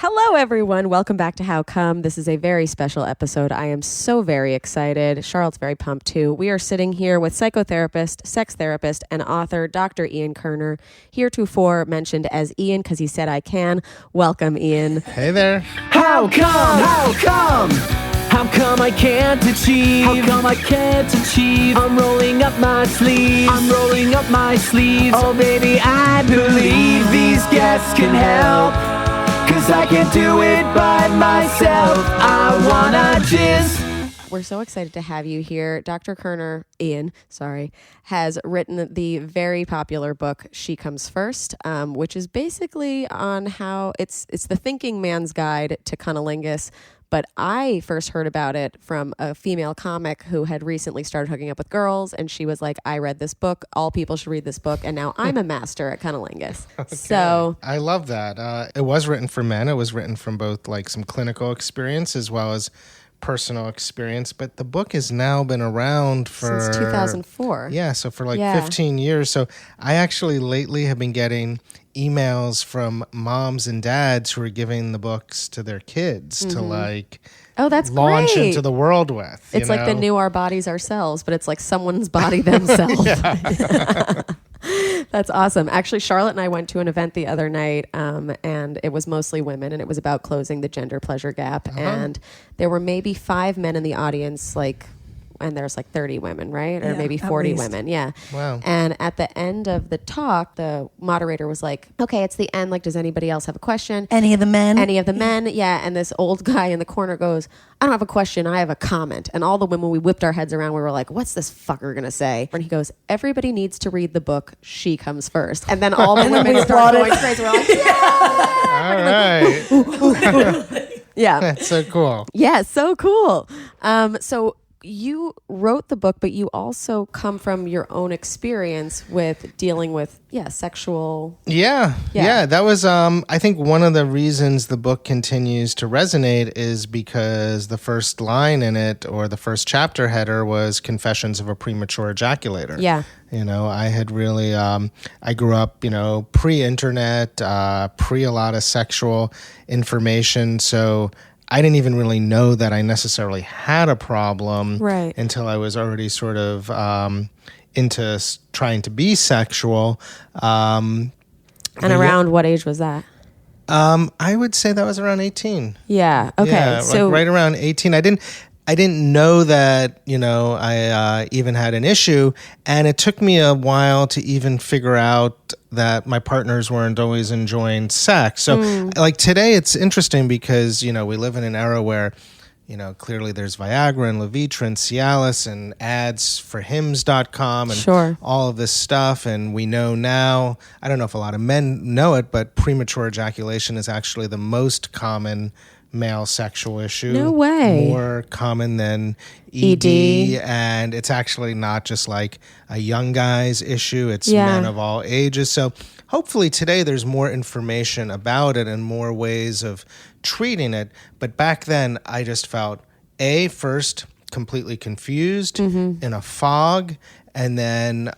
Hello, everyone. Welcome back to How Come. This is a very special episode. I am so very excited. Charlotte's very pumped, too. We are sitting here with psychotherapist, sex therapist, and author Dr. Ian Kerner, heretofore mentioned as Ian because he said I can. Welcome, Ian. Hey there. How come? How come? How come I can't achieve? How come I can't achieve? I'm rolling up my sleeves. I'm rolling up my sleeves. Oh, baby, I believe these guests can help. 'Cause I can't do it by myself. I wanna jizz. We're so excited to have you here. Dr. Kerner, Ian, has written the very popular book, She Comes First, which is basically on how it's the thinking man's guide to cunnilingus. But I first heard about it from a female comic who had recently started hooking up with girls. And she was like, I read this book. All people should read this book. And now I'm a master at cunnilingus. Okay. So I love that. It was written for men. It was written from both like some clinical experience as well as personal experience. But the book has now been around for... Since 2004. Yeah, so for 15 years. So I actually lately have been getting emails from moms and dads who are giving the books to their kids to that's launch great. into the world with. It's like the new Our Bodies Ourselves, but it's like someone's body themselves. That's awesome. Actually, Charlotte and I went to an event the other night, and it was mostly women, and it was about closing the gender pleasure gap. And there were maybe 5 men in the audience, and there's 30 women, right? Or maybe 40 women. Yeah. Wow. And at the end of the talk, the moderator was like, okay, it's the end. Does anybody else have a question? Any of the men? Any of the men. Yeah. And this old guy in the corner goes, I don't have a question. I have a comment. And all the women, we whipped our heads around. We were like, what's this fucker going to say? And he goes, everybody needs to read the book, She Comes First. And then all the women started going crazy. We're like, yeah! All right. Yeah. That's so cool. Yeah, so cool. So you wrote the book, but you also come from your own experience with dealing with, sexual. Yeah. That was, I think one of the reasons the book continues to resonate is because the first line in it, or the first chapter header, was Confessions of a Premature Ejaculator. Yeah. I had really, I grew up, pre-internet, pre a lot of sexual information. So I didn't even really know that I necessarily had a problem until I was already sort of into trying to be sexual. And around what age was that? I would say that was around 18. Yeah. Okay. Yeah, so right around 18. I didn't know that, I even had an issue, and it took me a while to even figure out that my partners weren't always enjoying sex. So today it's interesting because, we live in an era where, clearly there's Viagra and Levitra and Cialis and ads for hims.com and all of this stuff. And we know now, I don't know if a lot of men know it, but premature ejaculation is actually the most common male sexual issue. No way. More common than ED. And it's actually not just like a young guy's issue. It's men of all ages. So hopefully today there's more information about it and more ways of treating it. But back then I just felt, first completely confused, in a fog, and then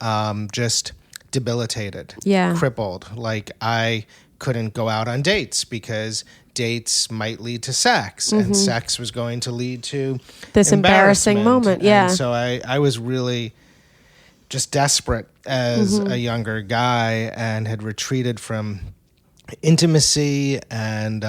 just debilitated, crippled. Like I couldn't go out on dates because dates might lead to sex, and sex was going to lead to this embarrassing moment. Yeah. And so I was really just desperate as a younger guy and had retreated from intimacy and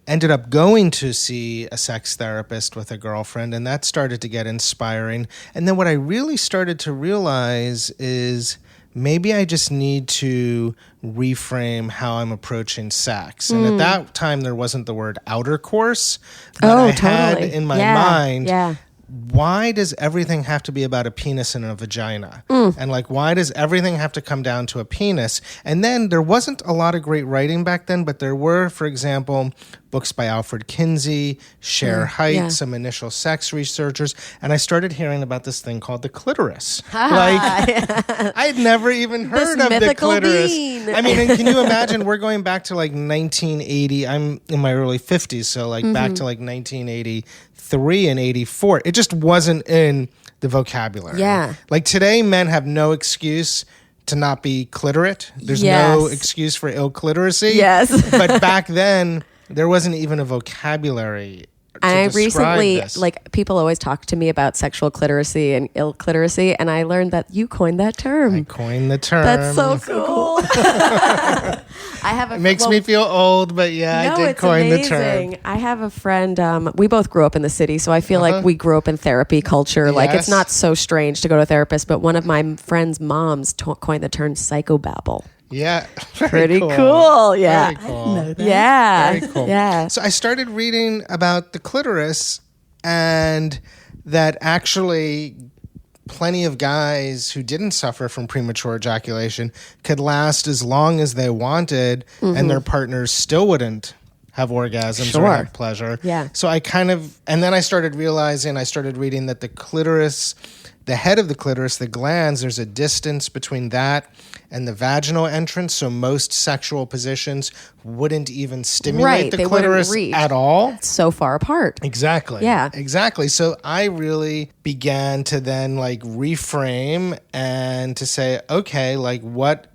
ended up going to see a sex therapist with a girlfriend, and that started to get inspiring. And then what I really started to realize is maybe I just need to reframe how I'm approaching sex. And at that time, there wasn't the word outercourse, but I had in my mind, why does everything have to be about a penis and a vagina? And why does everything have to come down to a penis? And then there wasn't a lot of great writing back then, but there were, for example, books by Alfred Kinsey, Cher Haidt, some initial sex researchers, and I started hearing about this thing called the clitoris. I'd never even heard of the clitoris. Being. I mean, can you imagine? We're going back to 1980. I'm in my early 50s, so back to 1983 and 84. It just wasn't in the vocabulary. Yeah. Today, men have no excuse to not be clitorate. There's Yes. no excuse for ill clitoracy. Yes. But back then, there wasn't even a vocabulary to I describe recently, this. like, people always talk to me about sexual clitoracy and ill clitoracy, and I learned that you coined that term. I coined the term. That's so cool. I have a It makes me feel old, but yeah, I did it's coin amazing. the term. I have a friend. We both grew up in the city, so I feel like we grew up in therapy culture. Like it's Yes. not so strange to go to a therapist. But one of my friend's moms coined the term psychobabble. Yeah. Pretty cool. Yeah. Very cool. know that. Yeah. Very cool. Yeah. So I started reading about the clitoris, and that actually plenty of guys who didn't suffer from premature ejaculation could last as long as they wanted, and their partners still wouldn't have orgasms or Sure. have pleasure. Yeah. So I and then I started reading that the clitoris, the head of the clitoris, the glands, there's a distance between that and the vaginal entrance. So most sexual positions wouldn't even stimulate Right, the they wouldn't clitoris reach. at all. So far apart. Exactly. Yeah. Exactly. So I really began to then like reframe and to say, okay, like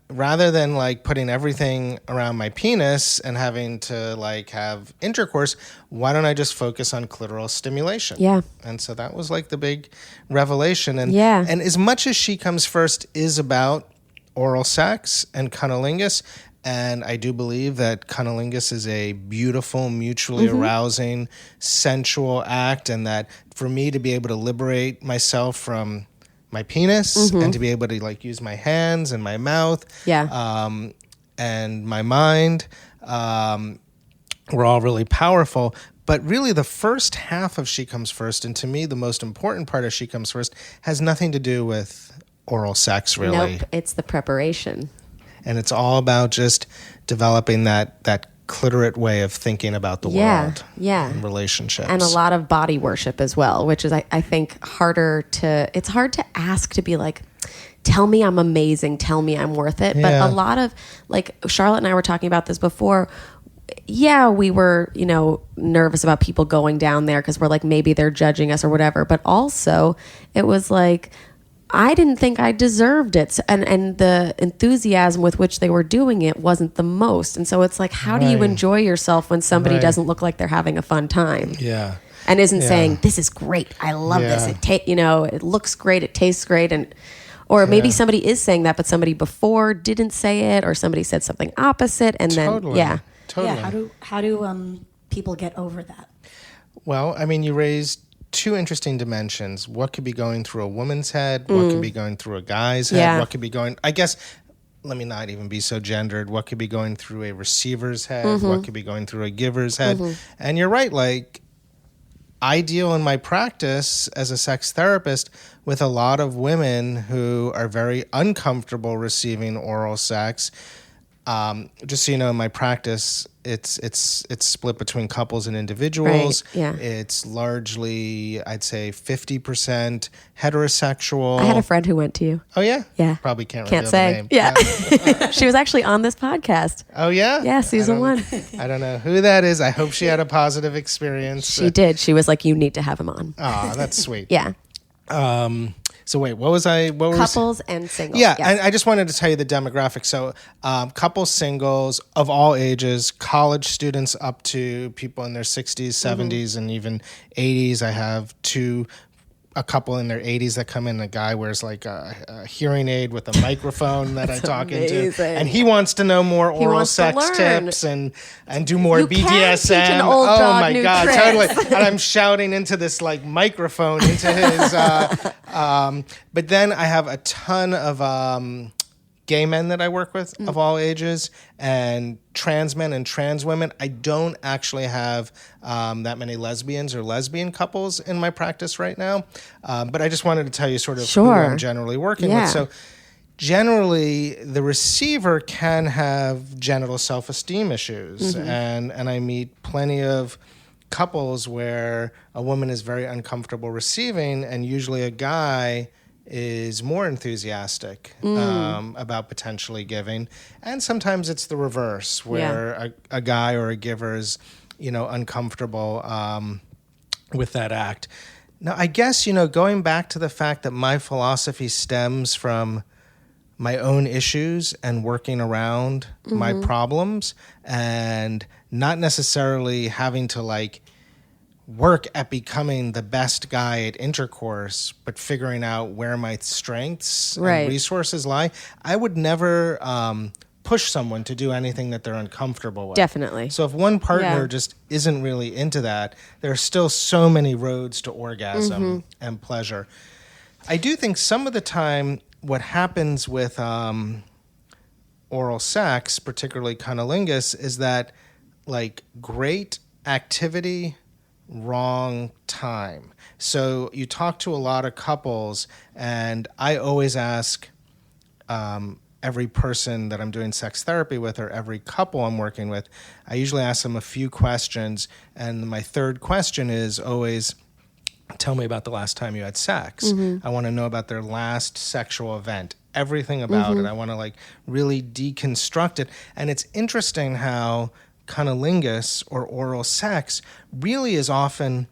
rather than like putting everything around my penis and having to like have intercourse, why don't I just focus on clitoral stimulation? Yeah. And so that was like the big revelation. And Yeah. and as much as She Comes First is about oral sex and cunnilingus, and I do believe that cunnilingus is a beautiful, mutually arousing, sensual act, and that for me to be able to liberate myself from my penis and to be able to like use my hands and my mouth and my mind were all really powerful. But really the first half of She Comes First, and to me the most important part of She Comes First, has nothing to do with oral sex, really. Nope. It's the preparation. And it's all about just developing that clitorate way of thinking about the world and relationships. And a lot of body worship as well, which is, I think, it's hard to ask to be like, tell me I'm amazing, tell me I'm worth it. But Yeah. a lot of, like, Charlotte and I were talking about this before. Yeah, we were, nervous about people going down there because we're like, maybe they're judging us or whatever. But also, it was like, I didn't think I deserved it. And the enthusiasm with which they were doing it wasn't the most. And so it's like, how do you Right. enjoy yourself when somebody Right. doesn't look like they're having a fun time? Yeah. And isn't Yeah. saying, this is great, I love this. Yeah. It looks great, it tastes great. Or maybe somebody is saying that, but somebody before didn't say it, or somebody said something opposite. And Totally. then, Totally. Yeah. How do people get over that? Well, I mean, you raised two interesting dimensions. What could be going through a woman's head? What could be going through a guy's head? Yeah. What could be going, I guess, let me not even be so gendered. What could be going through a receiver's head? What could be going through a giver's head? And you're right, like, I deal in my practice as a sex therapist with a lot of women who are very uncomfortable receiving oral sex. Just so you know, in my practice, it's split between couples and individuals. Right, yeah. It's largely, I'd say, 50% heterosexual. I had a friend who went to you. Oh yeah, Yeah. Probably can't Can't reveal say. the name. Yeah. She was actually on this podcast. Oh yeah. Yeah, season 1. I don't know who that is. I hope she had a positive experience. She did. She was like, you need to have him on. Oh, that's sweet. Yeah. So wait, what was I? What were we Couples and singles. Yeah, Yes. and I just wanted to tell you the demographics. So, couples, singles of all ages, college students up to people in their 60s, 70s, and even 80s. I have a couple in their 80s that come in. A guy wears like a hearing aid with a microphone that I talk into, amazing. and he wants to know more oral wants to sex learn. tips and do more You can BDSM. teach an old Oh dog my new god, tricks. totally! And I'm shouting into this like microphone into his. But then I have a ton of gay men that I work with of all ages, and trans men and trans women. I don't actually have that many lesbians or lesbian couples in my practice right now, but I just wanted to tell you sort of who Sure. I'm generally working Yeah. with. So generally, the receiver can have genital self-esteem issues, and I meet plenty of couples where a woman is very uncomfortable receiving, and usually a guy is more enthusiastic about potentially giving, and sometimes it's the reverse, where a guy or a giver is, uncomfortable with that act. Now, I guess going back to the fact that my philosophy stems from my own issues and working around my problems, and not necessarily having to like work at becoming the best guy at intercourse, but figuring out where my strengths and resources lie. I would never push someone to do anything that they're uncomfortable with. Definitely. So if one partner just isn't really into that, there are still so many roads to orgasm and pleasure. I do think some of the time what happens with oral sex, particularly cunnilingus, is that like great activity, wrong time. So you talk to a lot of couples, and I always ask every person that I'm doing sex therapy with, or every couple I'm working with, I usually ask them a few questions, and my third question is always, tell me about the last time you had sex. I want to know about their last sexual event, everything about it. I want to like really deconstruct it. And it's interesting how cunnilingus or oral sex really is often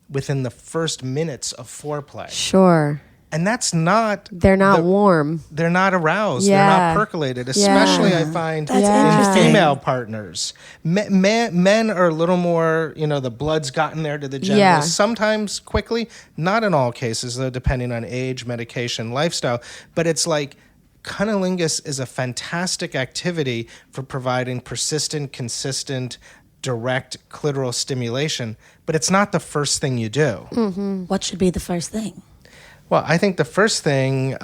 within the first minutes of foreplay. Sure. And that's not... They're not warm. They're not aroused. Yeah. They're not percolated, especially I find That's in interesting. female partners. Men are a little more, the blood's gotten there to the genitals. Yeah. Sometimes quickly, not in all cases, though, depending on age, medication, lifestyle. But it's like cunnilingus is a fantastic activity for providing persistent, consistent, direct clitoral stimulation. But it's not the first thing you do. What should be the first thing? Well, I think the first thing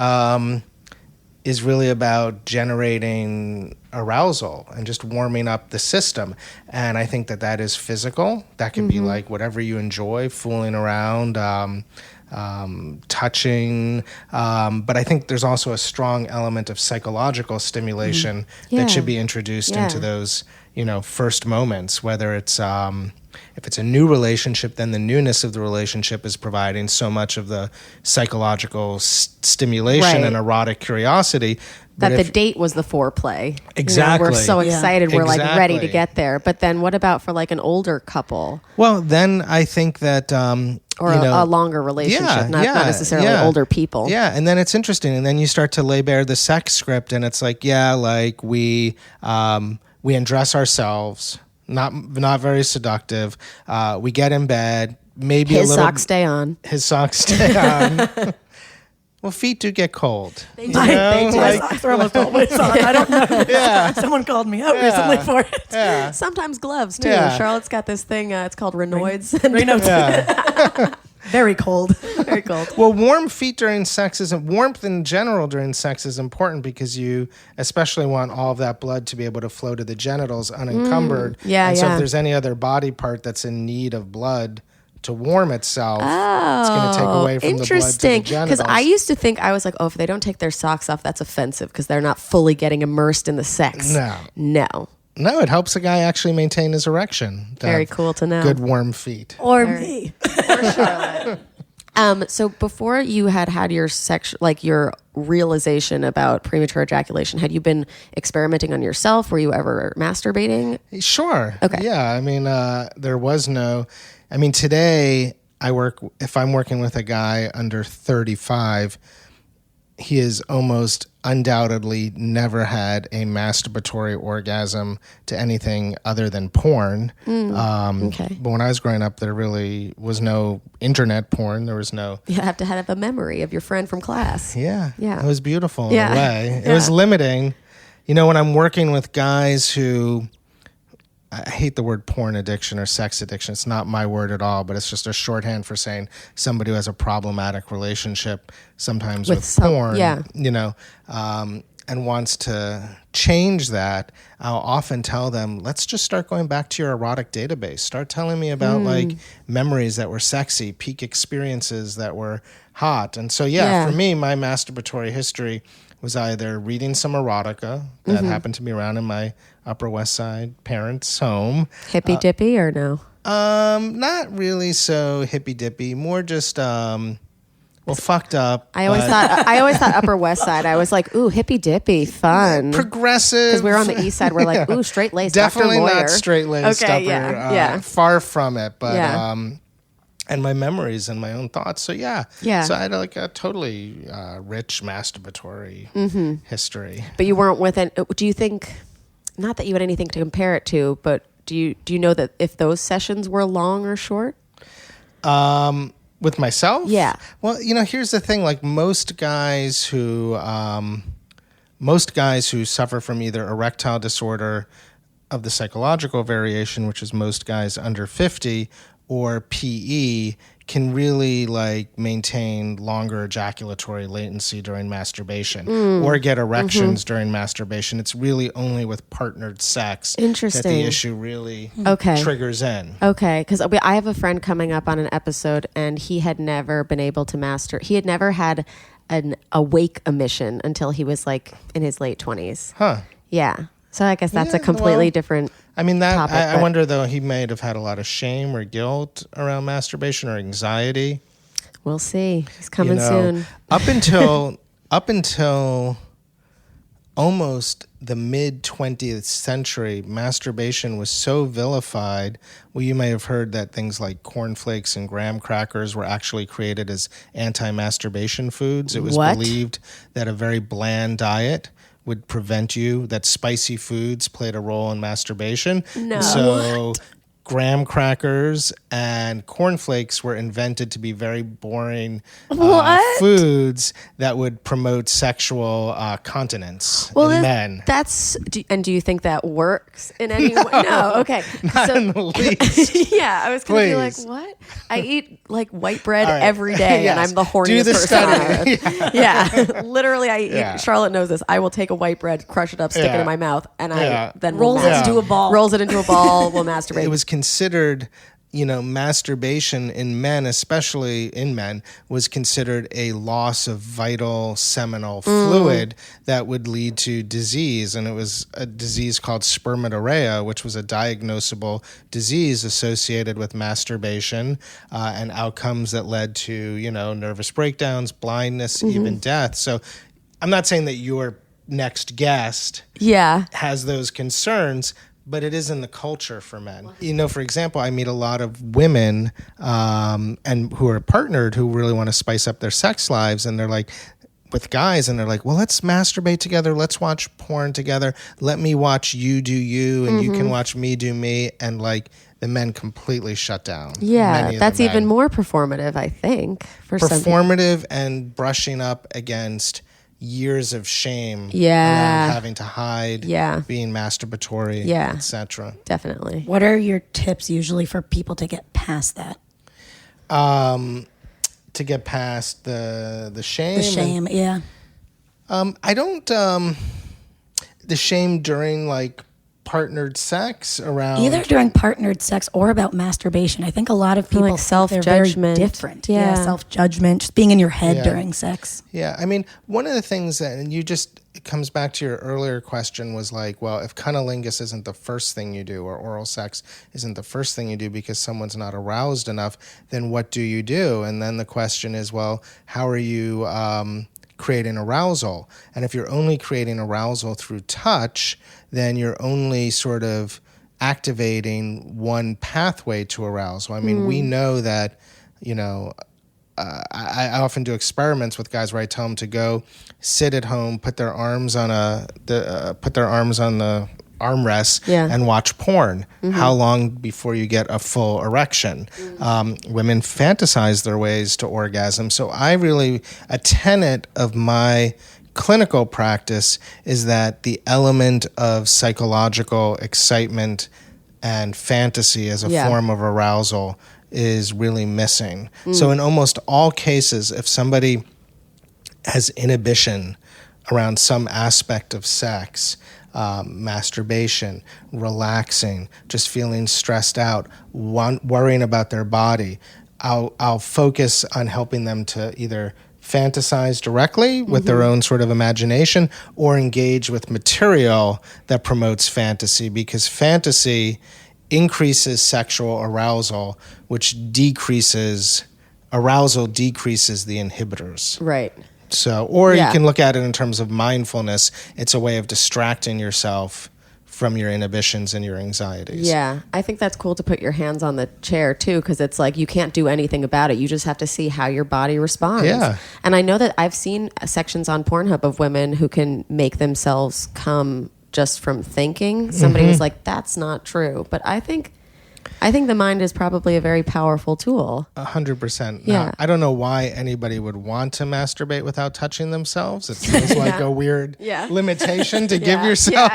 is really about generating arousal and just warming up the system. And I think that is physical. That can be like whatever you enjoy, fooling around, touching. But I think there's also a strong element of psychological stimulation that should be introduced into those, first moments, whether it's... if it's a new relationship, then the newness of the relationship is providing so much of the psychological stimulation and erotic curiosity. That the date was the foreplay. Exactly. We're so excited. We're like ready to Exactly. get there. But then what about for like an older couple Well, then I think that... or a longer relationship, not necessarily older people? Yeah, and then it's interesting. And then you start to lay bare the sex script, and it's like, we undress ourselves... Not very seductive. We get in bed. Maybe His a little. socks stay on. His socks stay on. Well, feet do get cold. They do. My socks are almost always on. I don't know. Yeah. Someone called me out recently for it. Yeah. Sometimes gloves too. Yeah. Charlotte's got this thing. It's called Renoids. Yeah. Very cold. Very cold. Well, warm feet during sex warmth in general during sex is important because you especially want all of that blood to be able to flow to the genitals unencumbered. And so if there's any other body part that's in need of blood to warm itself, it's going to take away from the blood to the Interesting. genitals. Because I used to think, I was like, if they don't take their socks off, that's offensive because they're not fully getting immersed in the sex. No. No, it helps a guy actually maintain his erection. Very cool to know. Good warm feet. Or me. So before you had your your realization about premature ejaculation, had you been experimenting on yourself? Were you ever masturbating? Sure. Okay. Yeah. I mean, there was no. I mean, today if I'm working with a guy under 35, he has almost undoubtedly never had a masturbatory orgasm to anything other than porn. Okay. But when I was growing up, there really was no internet porn. There was no... You have to have a memory of your friend from class. Yeah. Yeah. It was beautiful in a way. It was limiting. When I'm working with guys who... I hate the word porn addiction or sex addiction. It's not my word at all, but it's just a shorthand for saying somebody who has a problematic relationship sometimes with porn, and wants to change that. I'll often tell them, let's just start going back to your erotic database. Start telling me about like memories that were sexy, peak experiences that were hot. And so, for me, my masturbatory history was either reading some erotica that happened to be around in my Upper West Side parents' home. Hippy dippy or no? Not really so hippy dippy. More just fucked up. I always thought Upper West Side. I was like, ooh, hippy dippy, fun. Progressive. Because we were on the East Side. We're like, ooh, straight laced. Definitely Dr. Lawyer. not straight laced. Okay, yeah. Far from it, but. and my memories and my own thoughts. So Yeah. So I had like a totally rich masturbatory history. But you weren't with it. Do you think, not that you had anything to compare it to, but do you know that if those sessions were long or short? With myself? Yeah. Well, here's the thing. Like most guys who suffer from either erectile disorder of the psychological variation, which is most guys under 50, or PE, can really like maintain longer ejaculatory latency during masturbation or get erections during masturbation. It's really only with partnered sex that the issue really triggers in. Okay, because I have a friend coming up on an episode, and he had never been able to master. He had never had an awake emission until he was like in his late 20s. Huh. Yeah. So I guess that's a completely different topic. I wonder, though, he may have had a lot of shame or guilt around masturbation or anxiety. We'll see. He's coming soon. Up until almost the mid 20th century, masturbation was so vilified. Well, you may have heard that things like cornflakes and graham crackers were actually created as anti-masturbation foods. It was believed that a very bland diet would prevent you, that spicy foods played a role in masturbation. No. So graham crackers and cornflakes were invented to be very boring foods that would promote sexual continence in men. Do you think that works in any way? No, okay. Not in the least. Yeah, I was going to be like, what? I eat like white bread every day, Yes. and I'm the horniest person on earth. Yeah, literally, I eat. Charlotte knows this. I will take a white bread, crush it up, stick it in my mouth, and I then rolls it into a ball. Rolls it into a ball. Will masturbate. It was considered, masturbation in men, especially in men, was considered a loss of vital seminal fluid that would lead to disease. And it was a disease called spermatorea, which was a diagnosable disease associated with masturbation and outcomes that led to, nervous breakdowns, blindness, even death. So I'm not saying that your next guest has those concerns, but it is in the culture for men. For example, I meet a lot of women and who are partnered who really want to spice up their sex lives, and they're like, with guys, and they're like, well, let's masturbate together, let's watch porn together, let me watch you do you, and you can watch me do me, and like the men completely shut down. Yeah, that's even more performative, I think. Performative and brushing up against years of shame around having to hide, being masturbatory, etc. Definitely. What are your tips usually for people to get past that? To get past the shame. The shame, I don't. The shame during like partnered sex around either during partnered sex or about masturbation. I think a lot of people like self-judgment. They're very different. Yeah, self-judgment, just being in your head during sex. Yeah, I mean, one of the things that, and it comes back to your earlier question, was like, well, if cunnilingus isn't the first thing you do, or oral sex isn't the first thing you do because someone's not aroused enough, then what do you do? And then the question is, well, how are you creating arousal? And if you're only creating arousal through touch, then you're only sort of activating one pathway to arousal. I mean, we know that, I often do experiments with guys where I tell them to go sit at home, put their arms on the armrest and watch porn. How long before you get a full erection? Women fantasize their ways to orgasm. So a tenet of my clinical practice is that the element of psychological excitement and fantasy as a form of arousal is really missing. So in almost all cases, if somebody has inhibition around some aspect of sex, masturbation, relaxing, just feeling stressed out, worrying about their body, I'll focus on helping them to either fantasize directly with their own sort of imagination or engage with material that promotes fantasy, because fantasy increases sexual arousal, which decreases the inhibitors. Right. So, or you can look at it in terms of mindfulness. It's a way of distracting yourself from your inhibitions and your anxieties. Yeah, I think that's cool to put your hands on the chair too, because it's like you can't do anything about it. You just have to see how your body responds. Yeah. And I know that I've seen sections on Pornhub of women who can make themselves come just from thinking. Somebody was like, that's not true. But I think the mind is probably a very powerful tool. 100%. Yeah. Now, I don't know why anybody would want to masturbate without touching themselves. It feels like a weird limitation to give yourself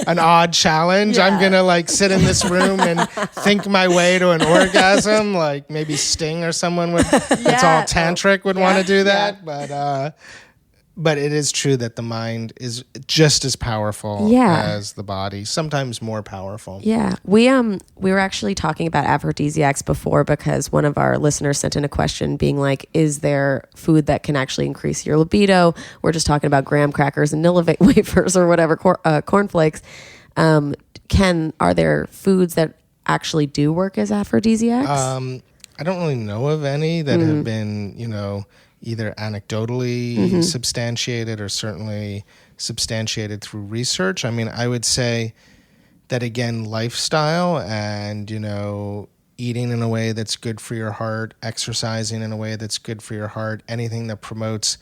an odd challenge. I'm going to like sit in this room and think my way to an orgasm. Like maybe Sting or someone that's all tantric would want to do that. But it is true that the mind is just as powerful as the body, sometimes more powerful. Yeah. We were actually talking about aphrodisiacs before because one of our listeners sent in a question being like, is there food that can actually increase your libido? We're just talking about graham crackers and Nilla wafers or whatever, cornflakes. Are there foods that actually do work as aphrodisiacs? I don't really know of any that have been, either anecdotally substantiated or certainly substantiated through research. I mean, I would say that, again, lifestyle and, eating in a way that's good for your heart, exercising in a way that's good for your heart, anything that promotes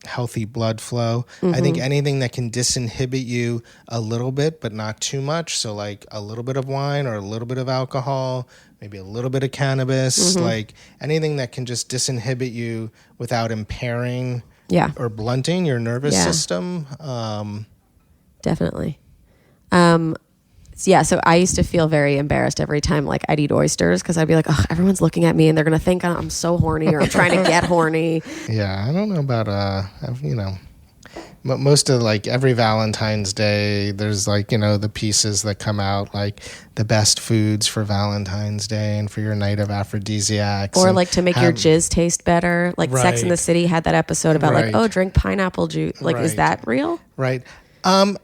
healthy blood flow. I think anything that can disinhibit you a little bit, but not too much. So like a little bit of wine or a little bit of alcohol, maybe a little bit of cannabis, like anything that can just disinhibit you without impairing or blunting your nervous system. Definitely. So I used to feel very embarrassed every time like I'd eat oysters because I'd be like, oh, everyone's looking at me and they're going to think I'm so horny or I'm trying to get horny. Yeah, I don't know about, most of like every Valentine's Day, there's like, the pieces that come out like the best foods for Valentine's Day and for your night of aphrodisiacs. Or like to make your jizz taste better. Like Sex and the City had that episode about like, oh, drink pineapple juice. Like, is that real? Right. I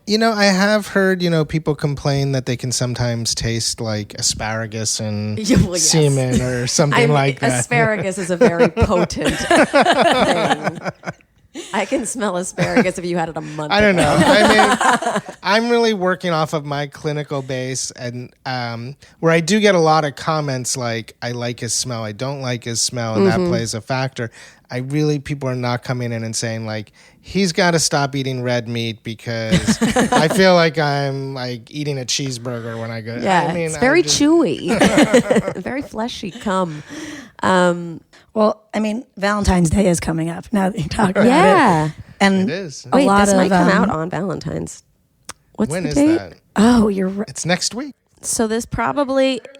have heard, people complain that they can sometimes taste like asparagus and semen or something like that. Asparagus is a very potent thing. I can smell asparagus if you had it a month ago. I don't know. I mean, I'm really working off of my clinical base and where I do get a lot of comments like, I like his smell, I don't like his smell, and that plays a factor. People are not coming in and saying like, he's got to stop eating red meat because I feel like I'm like eating a cheeseburger when I go. Yeah, it's very chewy, very fleshy cum. Well, I mean, Valentine's Day is coming up now that you talk about it. It And is. Wait, this might come out on Valentine's. What's when the is date? that? Oh, you're right. It's next week. So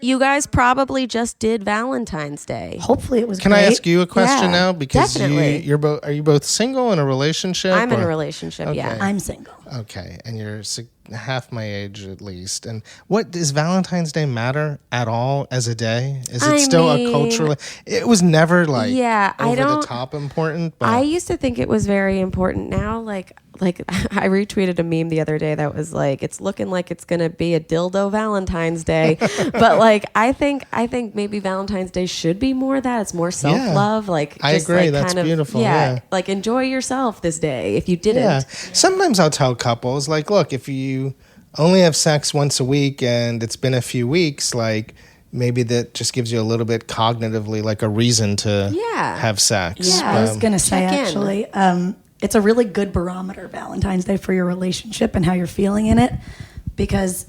you guys probably just did Valentine's Day. Hopefully it was Can great. I ask you a question now? Because definitely. are you both single in a relationship? I'm in a relationship, yeah. I'm single. Okay, and you're half my age at least. And what does Valentine's Day matter at all as a day? Is it still a cultural? It was never like over the top important. But I used to think it was very important. Now, like I retweeted a meme the other day that was like, it's looking like it's gonna be a dildo Valentine's Day, but like I think maybe Valentine's Day should be more that. It's more self-love. Like I agree. Like that's kind of, beautiful. Like enjoy yourself this day if you didn't. Yeah. Sometimes I'll tell couples like, look, if you only have sex once a week and it's been a few weeks, like maybe that just gives you a little bit cognitively like a reason to have sex. Yeah, I was going to say actually, it's a really good barometer, Valentine's Day, for your relationship and how you're feeling in it, because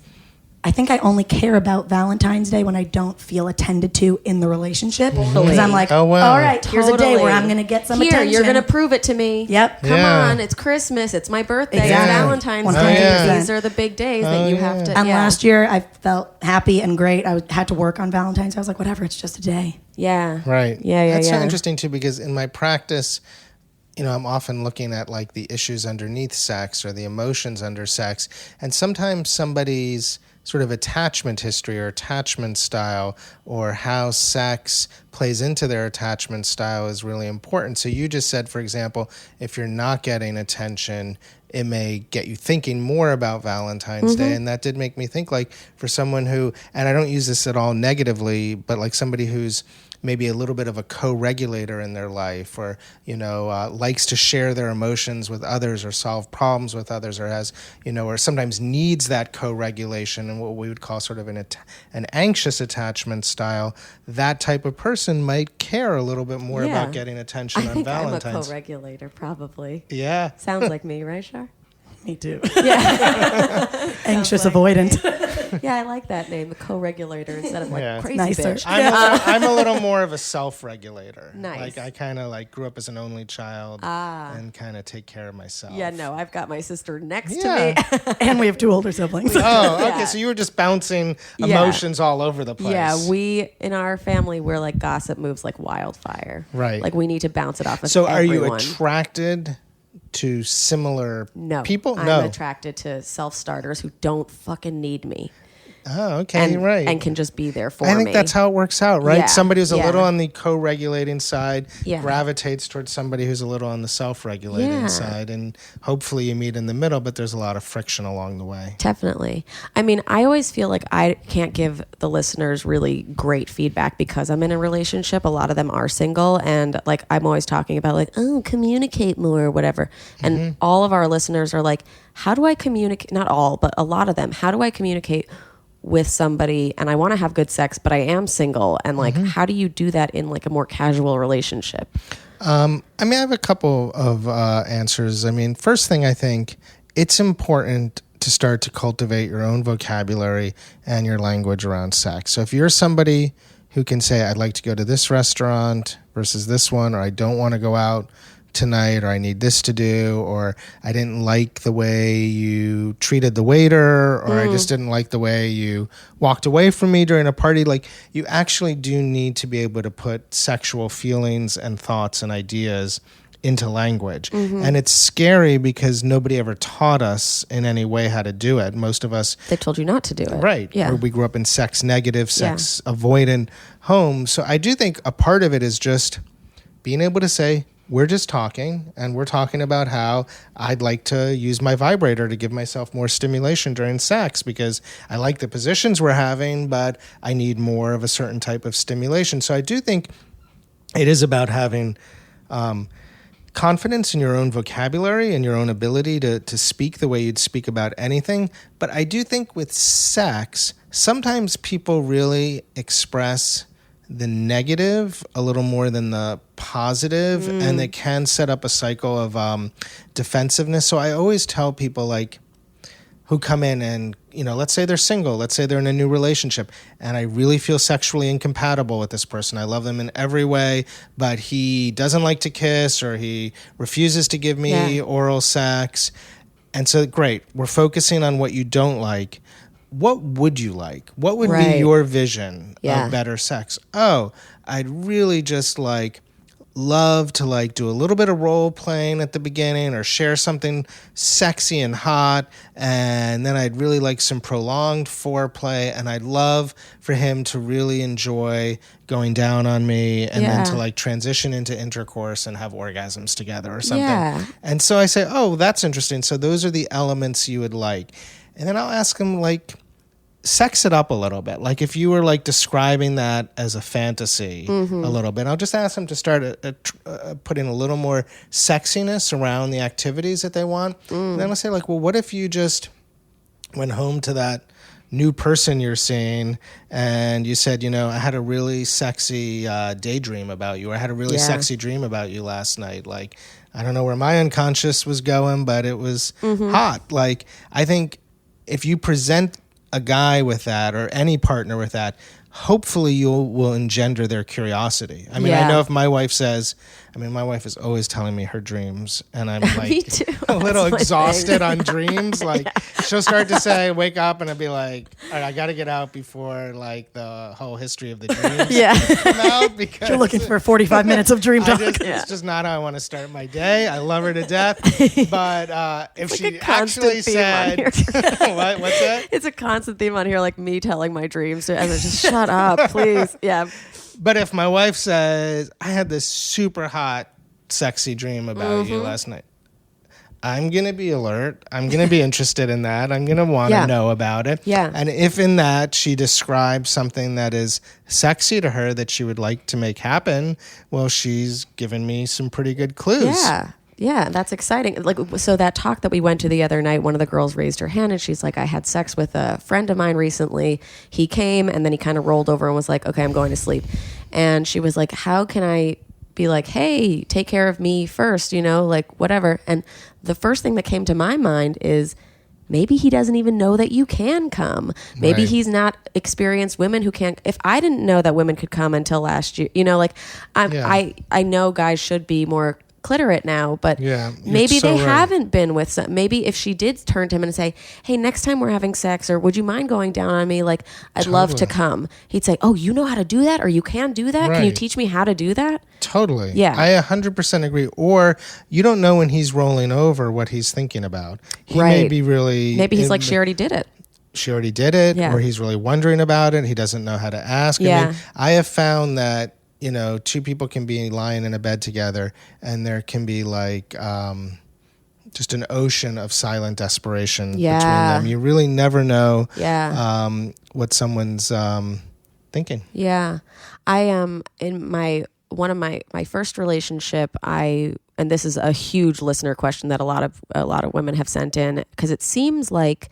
I think I only care about Valentine's Day when I don't feel attended to in the relationship. Because I'm like, all right, here's a day where I'm going to get some attention. You're going to prove it to me. Yep. Come on, it's Christmas, it's my birthday, it's Valentine's Day. These are the big days that you have to. And last year I felt happy and great. I had to work on Valentine's. I was like, whatever, it's just a day. Yeah. Right. Yeah. That's so interesting too, because in my practice, I'm often looking at like the issues underneath sex or the emotions under sex, and sometimes somebody's sort of attachment history or attachment style or how sex plays into their attachment style is really important. So you just said, for example, if you're not getting attention it may get you thinking more about Valentine's Day. And that did make me think, like, for someone who, and I don't use this at all negatively, but like somebody who's maybe a little bit of a co-regulator in their life, or, likes to share their emotions with others or solve problems with others, or has, or sometimes needs that co-regulation and what we would call sort of an anxious attachment style, that type of person might care a little bit more about getting attention on Valentine's. I'm a co-regulator, probably. Yeah. Sounds like me, right, Shar? Me too. Yeah. Anxious avoidant. Yeah, I like that name, the co-regulator, instead of like crazy Nicer. bitch. I'm a little more of a self-regulator. Nice. Like, I kind of like grew up as an only child and kind of take care of myself. Yeah, no, I've got my sister next to me. And we have 2 older siblings. Oh, okay. Yeah. So you were just bouncing emotions all over the place. Yeah, we, in our family, we're like gossip moves like wildfire. Right. Like we need to bounce it off of So everyone. are you attracted to similar people? I'm attracted to self-starters who don't fucking need me. Oh, okay, right. And can just be there for me. I think that's how it works out, right? Yeah, Somebody who's a yeah. little on the co-regulating side Yeah. gravitates towards somebody who's a little on the self-regulating side, and hopefully you meet in the middle, but there's a lot of friction along the way. Definitely. I mean, I always feel like I can't give the listeners really great feedback because I'm in a relationship. A lot of them are single, and like I'm always talking about like, oh, communicate more or whatever. And all of our listeners are like, how do I communicate? Not all, but a lot of them. How do I communicate with somebody, and I want to have good sex, but I am single, and like how do you do that in like a more casual relationship? I mean, I have a couple of answers. I mean, first thing, I think it's important to start to cultivate your own vocabulary and your language around sex. So if you're somebody who can say, I'd like to go to this restaurant versus this one, or I don't want to go out tonight, or I need this to do, or I didn't like the way you treated the waiter, or I just didn't like the way you walked away from me during a party. Like, you actually do need to be able to put sexual feelings and thoughts and ideas into language. And it's scary because nobody ever taught us in any way how to do it. Most of us, They told you not to do it. right, Yeah. or we grew up in sex negative, sex avoidant homes. So I do think a part of it is just being able to say, we're just talking, and we're talking about how I'd like to use my vibrator to give myself more stimulation during sex because I like the positions we're having, but I need more of a certain type of stimulation. So I do think it is about having confidence in your own vocabulary and your own ability to speak the way you'd speak about anything. But I do think with sex, sometimes people really express the negative a little more than the positive, and they can set up a cycle of defensiveness. So I always tell people, like, who come in and, let's say they're single, let's say they're in a new relationship, and I really feel sexually incompatible with this person. I love them in every way, but he doesn't like to kiss, or he refuses to give me oral sex. And so, great, we're focusing on what you don't like. What would you like? What would be your vision of better sex? Oh, I'd really just love to do a little bit of role playing at the beginning, or share something sexy and hot, and then I'd really like some prolonged foreplay, and I'd love for him to really enjoy going down on me, and then to transition into intercourse and have orgasms together or something. Yeah. And so I say, oh, that's interesting. So those are the elements you would like. And then I'll ask him, sex it up a little bit. Like, if you were describing that as a fantasy a little bit, I'll just ask them to start putting a little more sexiness around the activities that they want. And then I'll say, well, what if you just went home to that new person you're seeing and you said, I had a really sexy daydream about you, or I had a really sexy dream about you last night. I don't know where my unconscious was going, but it was hot. I think if you present a guy with that, or any partner with that, hopefully you will engender their curiosity. I mean, I know if my wife says, my wife is always telling me her dreams, and I'm Me too. a little That's my exhausted thing. on dreams. She'll start to say, wake up, and I'll be like, all right, I got to get out before the whole history of the dreams come out, because You're looking for 45 minutes of dream talk. it's just not how I want to start my day. I love her to death. But if It's she a constant actually theme on said, here. what's that? It's a constant theme on here, me telling my dreams. And it's just shut up, please. Yeah. But if my wife says, I had this super hot, sexy dream about you last night, I'm going to be alert. I'm going to be interested in that. I'm going to want to know about it. Yeah. And if in that she describes something that is sexy to her that she would like to make happen, well, she's given me some pretty good clues. Yeah. Yeah, that's exciting. Like, so that talk that we went to the other night, one of the girls raised her hand and she's like, I had sex with a friend of mine recently. He came and then he kind of rolled over and was like, okay, I'm going to sleep. And she was like, how can I be like, hey, take care of me first, you know, like whatever. And the first thing that came to my mind is maybe he doesn't even know that you can come. Maybe Right. he's not experienced women who can't. If I didn't know that women could come until last year, you know, like I know guys should be more clitorate now, but Yeah, you're maybe so they right. haven't been with some. Maybe if she did turn to him and say, hey, next time we're having sex, or would you mind going down on me? Like, I'd love to come. He'd say, oh, you know how to do that? Or you can do that? Can you Right. teach me how to do that? Totally. Yeah. I 100% agree. Or you don't know when he's rolling over what he's thinking about. He may Right. be really... Maybe he's like, she already did it. She already did it, Yeah. or he's really wondering about it. He doesn't know how to ask. I Yeah. mean, I have found that, you know, two people can be lying in a bed together and there can be like just an ocean of silent desperation between them. You really never know what someone's thinking. Yeah. I am in one of my first relationship, and this is a huge listener question that a lot of women have sent in, because it seems like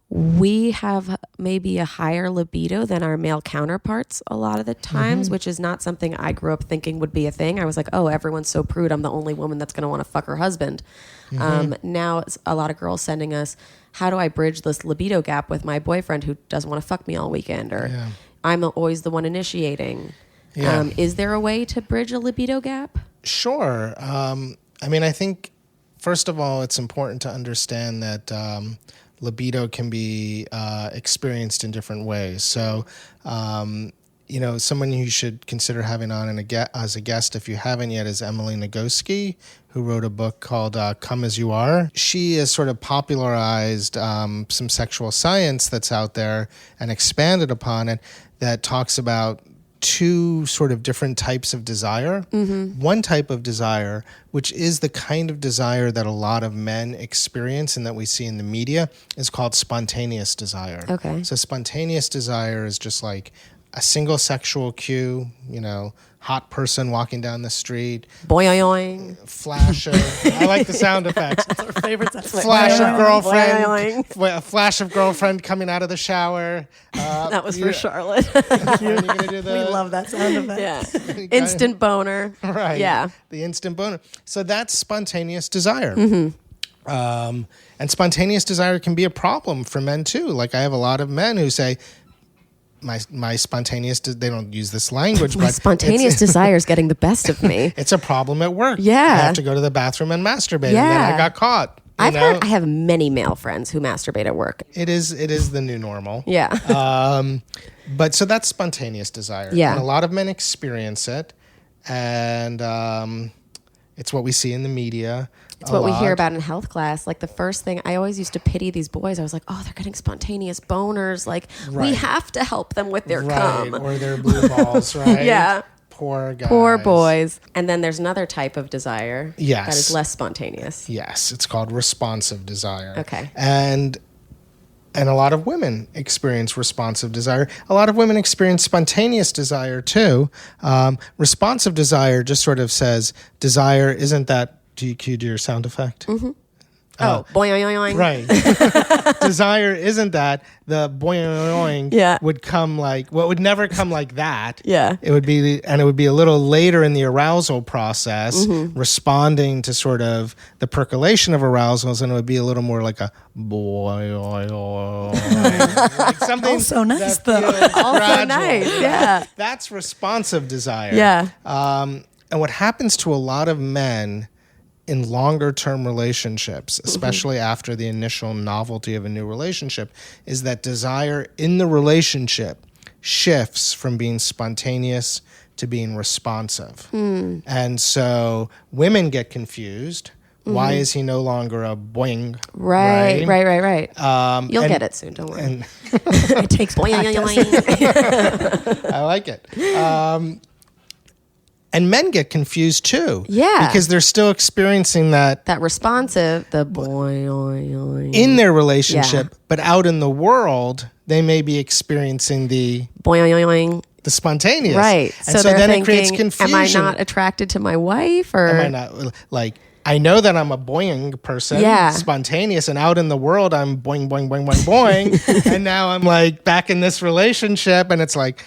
we have maybe a higher libido than our male counterparts a lot of the times, which is not something I grew up thinking would be a thing. I was like, oh, everyone's so prude. I'm the only woman that's going to want to fuck her husband. Now it's a lot of girls sending us, how do I bridge this libido gap with my boyfriend who doesn't want to fuck me all weekend? Or I'm always the one initiating. Yeah. Is there a way to bridge a libido gap? Sure. I mean, I think, first of all, it's important to understand that libido can be experienced in different ways. So, you know, someone you should consider having on as a guest, if you haven't yet, is Emily Nagoski, who wrote a book called Come As You Are. She has sort of popularized some sexual science that's out there and expanded upon it that talks about two sort of different types of desire. One type of desire, which is the kind of desire that a lot of men experience and that we see in the media, is called spontaneous desire. Okay. So spontaneous desire is just like a single sexual cue, you know, hot person walking down the street, Boing. flash of, I like the sound effects. Our favorites. Flash of girlfriend, Boing. a flash of girlfriend coming out of the shower. That was for Charlotte. Are you gonna do We love that sound effect. Yeah. Instant boner. Right. Yeah. The instant boner. So that's spontaneous desire. And spontaneous desire can be a problem for men too. Like I have a lot of men who say, my spontaneous, they don't use this language, My but spontaneous desire is getting the best of me. it's a problem at work. Yeah. I have to go to the bathroom and masturbate. And then Yeah. I got caught. You I've know? heard, I have many male friends who masturbate at work. It is the new normal. Yeah. But so that's spontaneous desire. Yeah. And a lot of men experience it. And it's what we see in the media. It's what we hear about in health class. Like the first thing, I always used to pity these boys. I was like, oh, they're getting spontaneous boners. Like we Right. have to help them with their Right. cum. Or their blue balls, right? Yeah. Poor guys. Poor boys. And then there's another type of desire Yes. that is less spontaneous. Yes, it's called responsive desire. Okay. And a lot of women experience responsive desire. A lot of women experience spontaneous desire too. Responsive desire just sort of says desire isn't that. Do you do your sound effect? Oh, boing. Right. Desire isn't that. The boing Yeah. would come like, well, it would never come like that. Yeah. It would be a little later in the arousal process, responding to sort of the percolation of arousals, and it would be a little more like a like something Also nice, that though. feels Also gradual. nice, yeah. That's responsive desire. Yeah. And what happens to a lot of men in longer term relationships, especially after the initial novelty of a new relationship, is that desire in the relationship shifts from being spontaneous to being responsive. And so women get confused. Why is he no longer a boing? Right. You'll and- get it soon. Don't worry. And It takes Boing. practice. I like it. And men get confused too. Yeah. Because they're still experiencing that responsive, the boy in their relationship, Yeah. but out in the world, they may be experiencing the spontaneous. Right. And so then it creates thinking, confusion. am I not attracted to my wife? Or Am I not, like, I know that I'm a boing person, Yeah. spontaneous, and out in the world, I'm boing, boing, boing, boing, boing. And now I'm like back in this relationship, and it's like,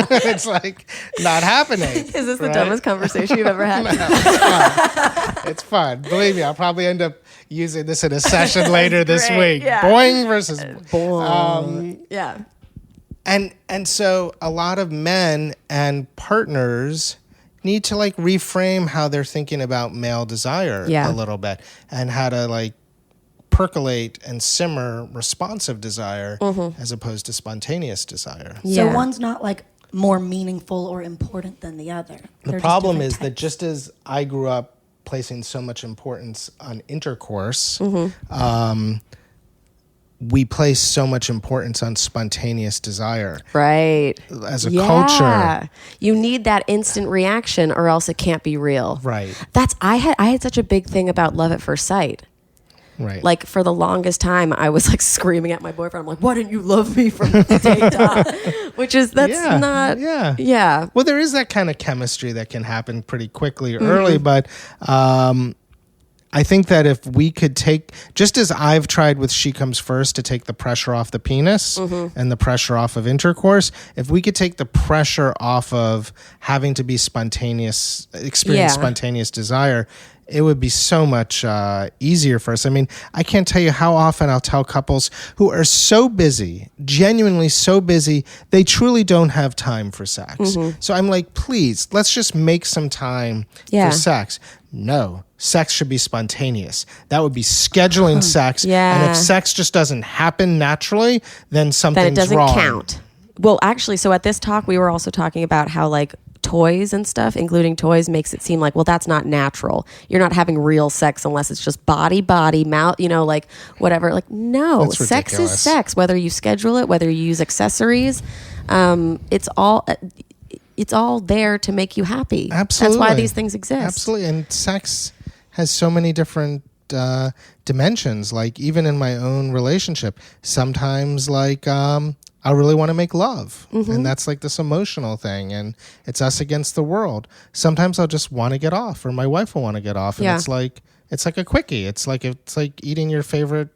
it's like not happening. Is this the dumbest conversation you've ever had? It's fun. Believe me, I'll probably end up using this in a session later this great, week. yeah. Boing versus Yeah. and so a lot of men and partners need to like reframe how they're thinking about male desire Yeah. a little bit, and how to like percolate and simmer responsive desire as opposed to spontaneous desire. Yeah. So one's not like more meaningful or important than the other. The problem is that just as I grew up placing so much importance on intercourse, we place so much importance on spontaneous desire. Right. As a culture. You need that instant reaction or else it can't be real. Right. I had such a big thing about love at first sight. Right. Like for the longest time I was like screaming at my boyfriend. I'm like, why didn't you love me from the day dot? Which is not Yeah. Well, there is that kind of chemistry that can happen pretty quickly early, but I think that if we could take, just as I've tried with She Comes First to take the pressure off the penis and the pressure off of intercourse, if we could take the pressure off of having to be spontaneous, experience spontaneous desire, it would be so much easier for us. I mean, I can't tell you how often I'll tell couples who are so busy, genuinely so busy, they truly don't have time for sex. So I'm like, please, let's just make some time for sex. No, sex should be spontaneous. That would be scheduling sex. And if sex just doesn't happen naturally, then something's Then it doesn't wrong. count. Well, actually, so at this talk, we were also talking about how like toys and stuff, including toys, makes it seem like, well, that's not natural. You're not having real sex unless it's just body, mouth, like whatever. Like, no, That's sex ridiculous. is sex, whether you schedule it, whether you use accessories. It's all there to make you happy. Absolutely. That's why these things exist. Absolutely. And sex has so many different dimensions. Like even in my own relationship, sometimes like I really want to make love. And that's like this emotional thing. And it's us against the world. Sometimes I'll just want to get off, or my wife will want to get off. And it's like a quickie. It's like eating your favorite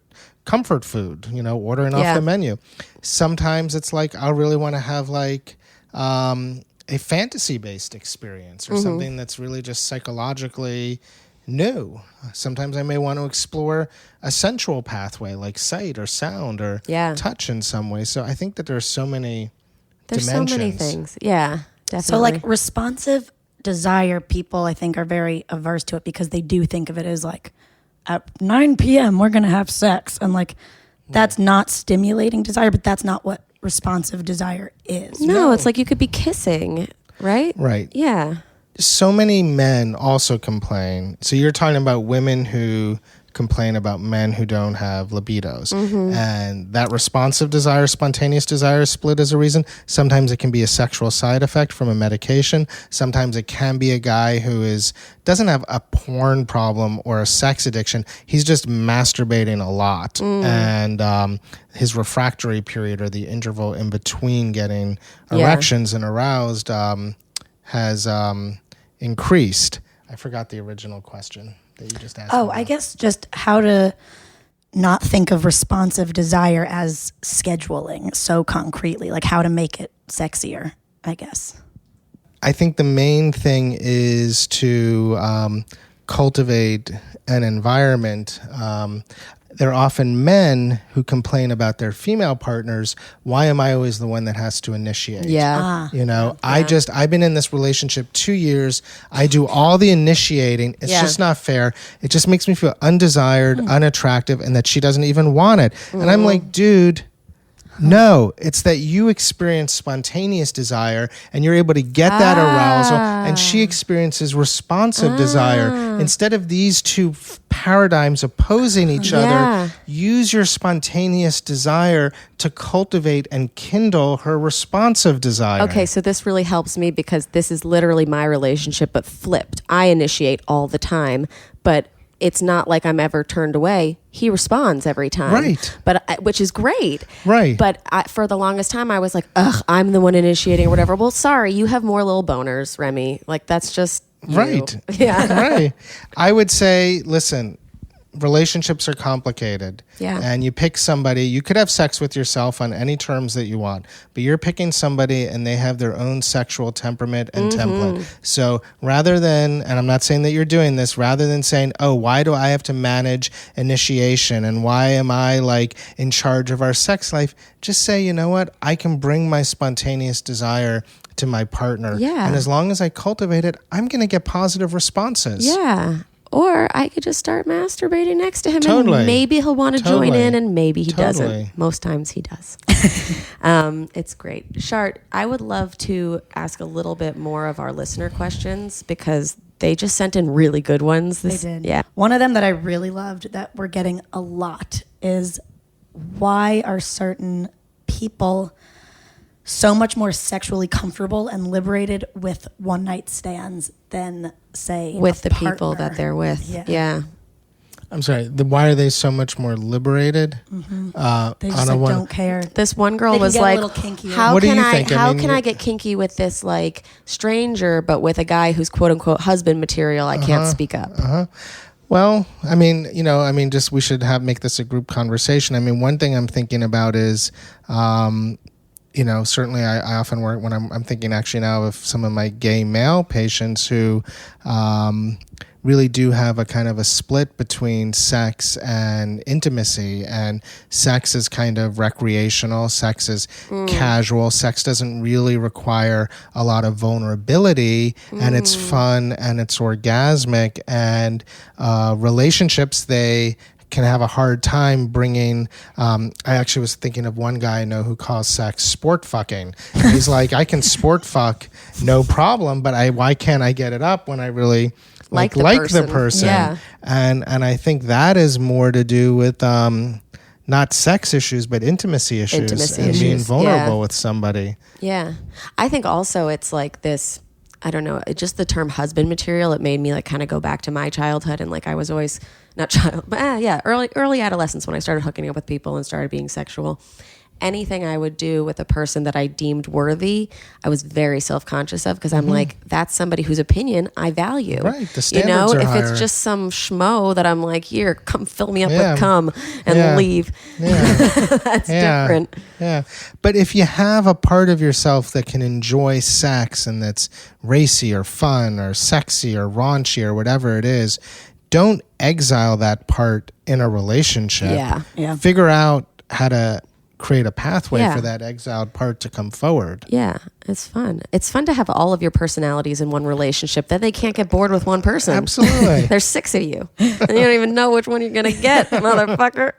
comfort food, ordering off the menu. Sometimes it's like I'll really want to have like a fantasy-based experience or something that's really just psychologically new. Sometimes I may want to explore a sensual pathway like sight or sound or touch in some way. So I think that there's so many dimensions. So many things. Yeah, definitely. So like responsive desire, people I think are very averse to it because they do think of it as like at 9 p.m. we're going to have sex. And like that's not stimulating desire, but that's not what responsive desire is. No, it's like you could be kissing, right? Right. Yeah. So many men also complain. So you're talking about women who complain about men who don't have libidos. And that responsive desire, spontaneous desire is split as a reason. Sometimes it can be a sexual side effect from a medication. Sometimes it can be a guy who doesn't have a porn problem or a sex addiction. He's just masturbating a lot. And his refractory period, or the interval in between getting erections and aroused, has increased. I forgot the original question that you just asked. Oh, I guess just how to not think of responsive desire as scheduling so concretely, like how to make it sexier, I guess. I think the main thing is to cultivate an environment. There are often men who complain about their female partners. Why am I always the one that has to initiate? Yeah. I've been in this relationship 2 years. I do all the initiating. It's just not fair. It just makes me feel undesired, unattractive, and that she doesn't even want it. And I'm like, dude, No, it's that you experience spontaneous desire and you're able to get that arousal, and she experiences responsive desire. Instead of these two paradigms opposing each other, use your spontaneous desire to cultivate and kindle her responsive desire. Okay, so this really helps me because this is literally my relationship, but flipped. I initiate all the time, but it's not like I'm ever turned away. He responds every time. Right. But which is great. Right. But for the longest time, I was like, ugh, I'm the one initiating or whatever. Well, sorry, you have more little boners, Remy. Like, that's just you. Right. Yeah. Right. I would say, listen, relationships are complicated. Yeah. And you pick somebody, you could have sex with yourself on any terms that you want, but you're picking somebody and they have their own sexual temperament and template. So rather than, and I'm not saying that you're doing this, rather than saying, oh, why do I have to manage initiation and why am I like in charge of our sex life? Just say, you know what? I can bring my spontaneous desire to my partner. Yeah. And as long as I cultivate it, I'm going to get positive responses. Yeah. Or I could just start masturbating next to him Totally. and maybe he'll want to join Totally. in and maybe he Totally. doesn't. Most times he does. It's great. Shart, I would love to ask a little bit more of our listener questions because they just sent in really good ones. They did. Yeah. One of them that I really loved that we're getting a lot is why are certain people so much more sexually comfortable and liberated with one night stands than, say, With a the people partner. that they're with. Yeah. Yeah. I'm sorry. Why are they so much more liberated? They just don't care. This one girl They can was get a like, little kinkier. how What do can you I think? I how mean, can I get kinky with this like stranger but with a guy who's quote unquote husband material? I can't speak up. Well, I mean, just we should make this a group conversation. I mean, one thing I'm thinking about is, certainly I often work when I'm thinking actually now of some of my gay male patients who really do have a kind of a split between sex and intimacy, and sex is kind of recreational, sex is casual, sex doesn't really require a lot of vulnerability, and it's fun and it's orgasmic, and relationships, they can have a hard time bringing, I actually was thinking of one guy I know who calls sex sport fucking. And he's like, I can sport fuck, no problem, but why can't I get it up when I really like the person? Yeah. And I think that is more to do with not sex issues, but intimacy issues and being vulnerable with somebody. Yeah. I think also it's like this, I don't know, just the term husband material, it made me like kind of go back to my childhood, and like I was always early adolescence when I started hooking up with people and started being sexual. Anything I would do with a person that I deemed worthy, I was very self-conscious of, because I'm like, that's somebody whose opinion I value. Right, the standards are if higher. It's just some schmo that I'm like, here, come fill me up with cum and leave. Yeah. That's different. Yeah. But if you have a part of yourself that can enjoy sex and that's racy or fun or sexy or raunchy or whatever it is, don't exile that part in a relationship. Yeah. Figure out how to create a pathway for that exiled part to come forward. Yeah, it's fun. It's fun to have all of your personalities in one relationship. Then they can't get bored with one person. Absolutely. There's 6 of you. And you don't even know which one you're going to get, motherfucker.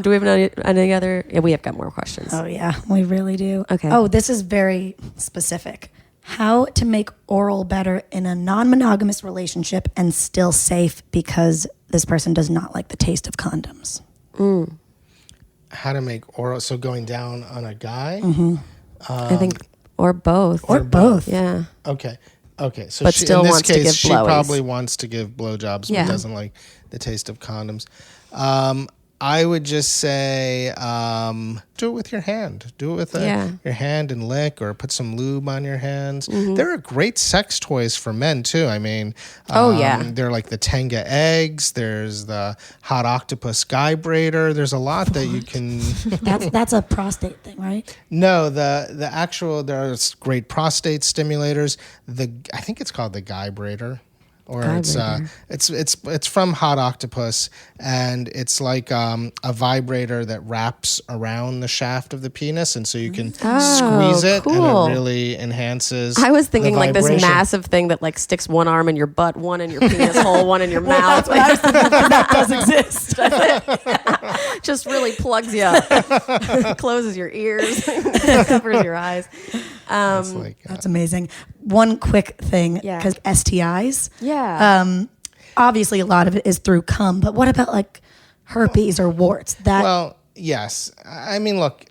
Do we have any other? Yeah, we have got more questions. Oh, yeah, we really do. Okay. Oh, this is very specific. How to make oral better in a non-monogamous relationship and still safe because this person does not like the taste of condoms. How to make oral, so going down on a guy? I think, or both. Or both. Yeah. Okay. So But she, still in this wants to case, give she blowies. probably wants to give blowjobs, Yeah. but doesn't like the taste of condoms. I would just say do it with your hand. Do it with your hand and lick, or put some lube on your hands. There are great sex toys for men too. I mean, they're like the Tenga eggs. There's the hot octopus guy braider. There's a lot that you can. That's a prostate thing, right? No, the actual, there's great prostate stimulators. I think it's called the guy braider. or it's from Hot Octopus, and it's like a vibrator that wraps around the shaft of the penis, and so you can squeeze it, cool. and it really enhances. I was thinking the like this vibration. massive thing that like sticks one arm in your butt, one in your penis hole, one in your mouth. That's what I was thinking, because that does exist. Just really plugs you up, closes your ears, covers your eyes. That's amazing. One quick thing, because STIs. Yeah. Obviously, a lot of it is through cum, but what about like herpes or warts? Well, yes. I mean, look,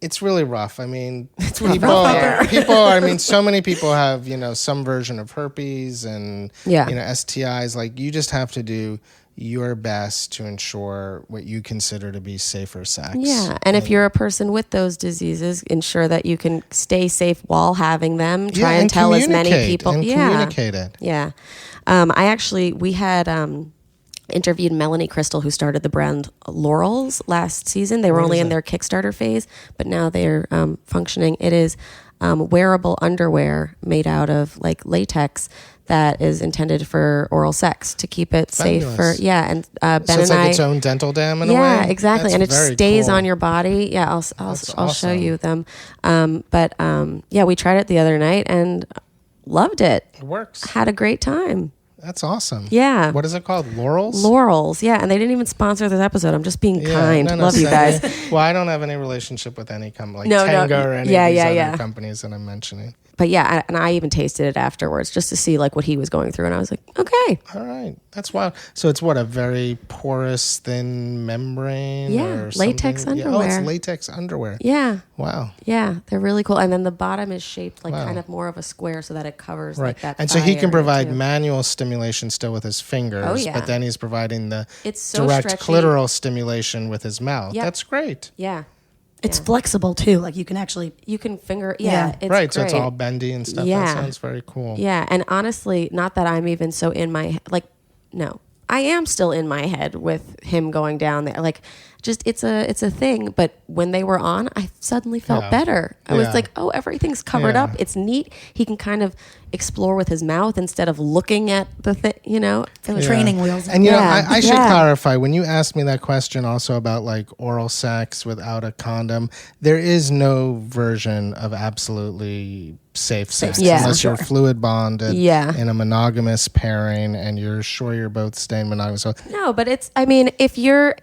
it's really rough. I mean, people. I mean, so many people have some version of herpes and STIs. Like, you just have to do your best to ensure what you consider to be safer sex. Yeah, and if you're a person with those diseases, ensure that you can stay safe while having them. Try and tell as many people. Communicate it. Yeah. We had interviewed Melanie Crystal, who started the brand Laurels last season. They were only in their Kickstarter phase, but now they're functioning. It is wearable underwear made out of like latex that is intended for oral sex to keep it safe for and Ben so it's and like its own dental dam in a way. Yeah, exactly, and it stays cool. on your body. Yeah, I'll awesome. show you them. We tried it the other night and loved it. It works. Had a great time. That's awesome. Yeah. What is it called? Laurels? Laurels, yeah. And they didn't even sponsor this episode. I'm just being kind. Love you guys. Well, I don't have any relationship with any company, like Tenga or any of these other companies that I'm mentioning. But yeah, and I even tasted it afterwards just to see like what he was going through. And I was like, okay. All right. That's wild. So it's a very porous, thin membrane? Yeah, or latex something? underwear. Oh, it's latex underwear. Yeah. Wow. Yeah, they're really cool. And then the bottom is shaped like kind of more of a square so that it covers like that. And so he can provide too. Manual stimulation still with his fingers, but then he's providing the direct clitoral stimulation with his mouth. Yep. That's great. Yeah. It's flexible too. Like you can finger. Yeah. It's right. great. So it's all bendy and stuff. Yeah. That sounds very cool. Yeah. And honestly, not that I'm even so in my no, I am still in my head with him going down there. Like, just it's a thing. But when they were on, I suddenly felt better. I was like, oh, everything's covered up. It's neat. He can kind of explore with his mouth instead of looking at the thing. Training wheels. And I should clarify, when you asked me that question also about like oral sex without a condom, there is no version of absolutely safe sex unless you're fluid bonded in a monogamous pairing and you're sure you're both staying monogamous. So, no, but it's, I mean, if you're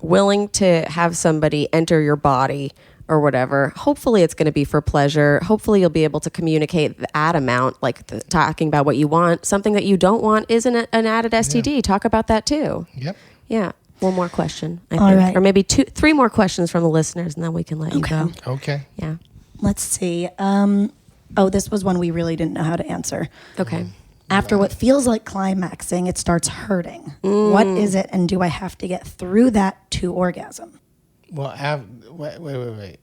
willing to have somebody enter your body or whatever, hopefully it's going to be for pleasure. Hopefully you'll be able to communicate that amount, like talking about what you want. Something that you don't want isn't an added STD. Talk about that too. Yep. Yeah. One more question, I think. All right. Or maybe three more questions from the listeners, and then we can let you go. Okay. Yeah. Let's see. This was one we really didn't know how to answer. Okay. After what feels like climaxing, it starts hurting. What is it, and do I have to get through that to orgasm? Well, wait.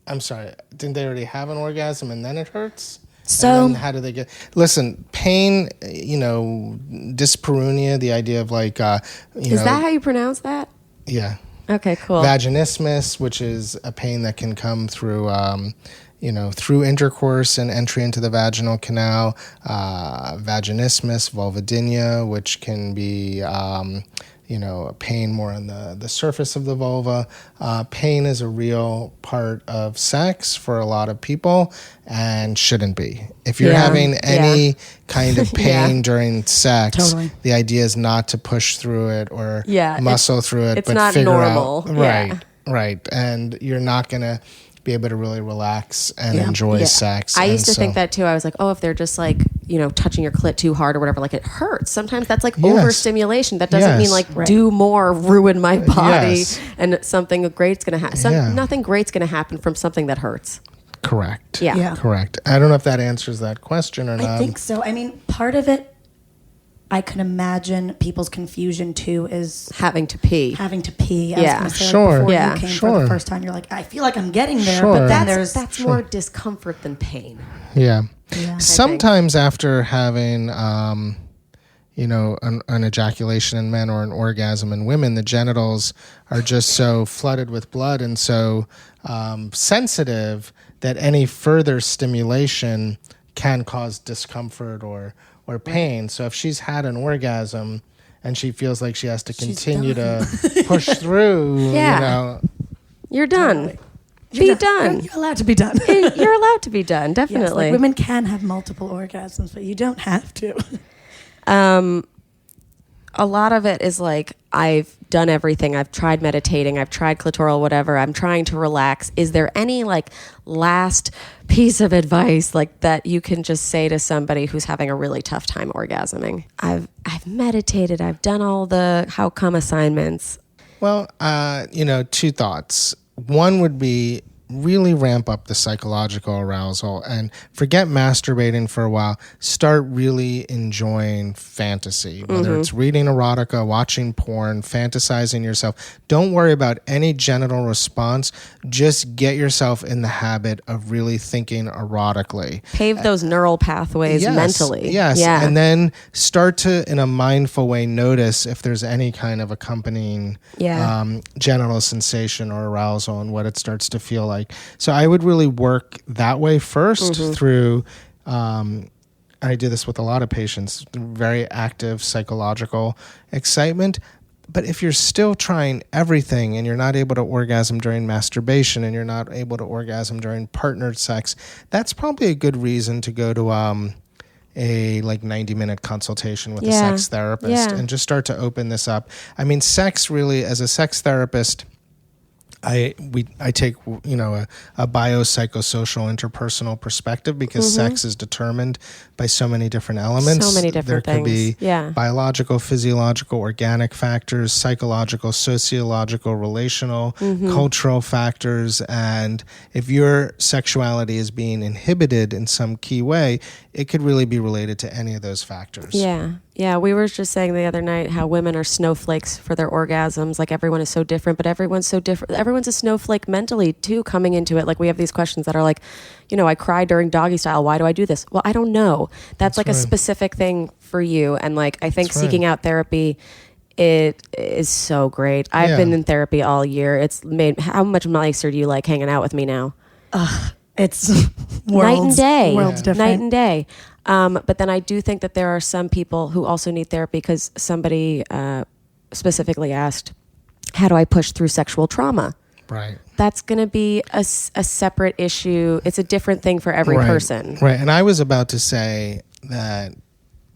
I'm sorry. Didn't they already have an orgasm and then it hurts? So and then how do they get? Listen, pain. Dyspareunia. The idea of like, is that how you pronounce that? Yeah. Okay. Cool. Vaginismus, which is a pain that can come through. Through intercourse and entry into the vaginal canal, vaginismus, vulvodynia, which can be, a pain more on the surface of the vulva. Pain is a real part of sex for a lot of people and shouldn't be. If you're having any kind of pain during sex, the idea is not to push through it or muscle through it, it's but not figure normal. out. Right. And you're not going to be able to really relax and enjoy sex. I used to think that too. I was like, oh, if they're just like, touching your clit too hard or whatever, like it hurts. Sometimes that's like overstimulation. That doesn't mean like do more, ruin my body, and something great's going to happen. Nothing great's going to happen from something that hurts. Correct. Yeah. Correct. I don't know if that answers that question or not. I think so. I mean, part of it, I can imagine people's confusion too is having to pee. I was gonna say, sure. Like, before you came for the first time, you're like, I feel like I'm getting there, but then that's more discomfort than pain. Yeah. Sometimes after having, an ejaculation in men or an orgasm in women, the genitals are just so flooded with blood and so sensitive that any further stimulation can cause discomfort or pain. So if she's had an orgasm and she feels like she has to continue to push through, you're done. You're done. You're allowed to be done. You're allowed to be done, Yes, definitely. like women can have multiple orgasms, but you don't have to. A lot of it is like, I've done everything. I've tried meditating. I've tried clitoral, whatever. I'm trying to relax. Is there any like last piece of advice like that you can just say to somebody who's having a really tough time orgasming? I've meditated. I've done all the how come assignments. Well, two thoughts. One would be really ramp up the psychological arousal and forget masturbating for a while. Start really enjoying fantasy, whether it's reading erotica, watching porn, fantasizing yourself. Don't worry about any genital response. Just get yourself in the habit of really thinking erotically. Pave those neural pathways mentally. Yes. Yeah. And then start to, in a mindful way, notice if there's any kind of accompanying genital sensation or arousal and what it starts to feel like. So I would really work that way first through, I do this with a lot of patients, very active psychological excitement. But if you're still trying everything and you're not able to orgasm during masturbation and you're not able to orgasm during partnered sex, that's probably a good reason to go to a 90-minute consultation with a sex therapist and just start to open this up. I mean, sex really, as a sex therapist, I take a biopsychosocial interpersonal perspective because sex is determined by so many different elements. So many different there things. could be biological, physiological, organic factors, psychological, sociological, relational, cultural factors. And if your sexuality is being inhibited in some key way, it could really be related to any of those factors. Yeah, we were just saying the other night how women are snowflakes for their orgasms. Like everyone is so different, but everyone's so different. Everyone's a snowflake mentally too coming into it. Like we have these questions that are like, I cried during doggy style. Why do I do this? Well, I don't know. That's like a specific thing for you. And like, I think seeking out therapy, it is so great. I've been in therapy all year. It's made, how much nicer do you like hanging out with me now? It's night and day. Worlds different. Night and day. But then I do think that there are some people who also need therapy because somebody specifically asked, how do I push through sexual trauma? Right. That's going to be a separate issue. It's a different thing for every person. Right. And I was about to say that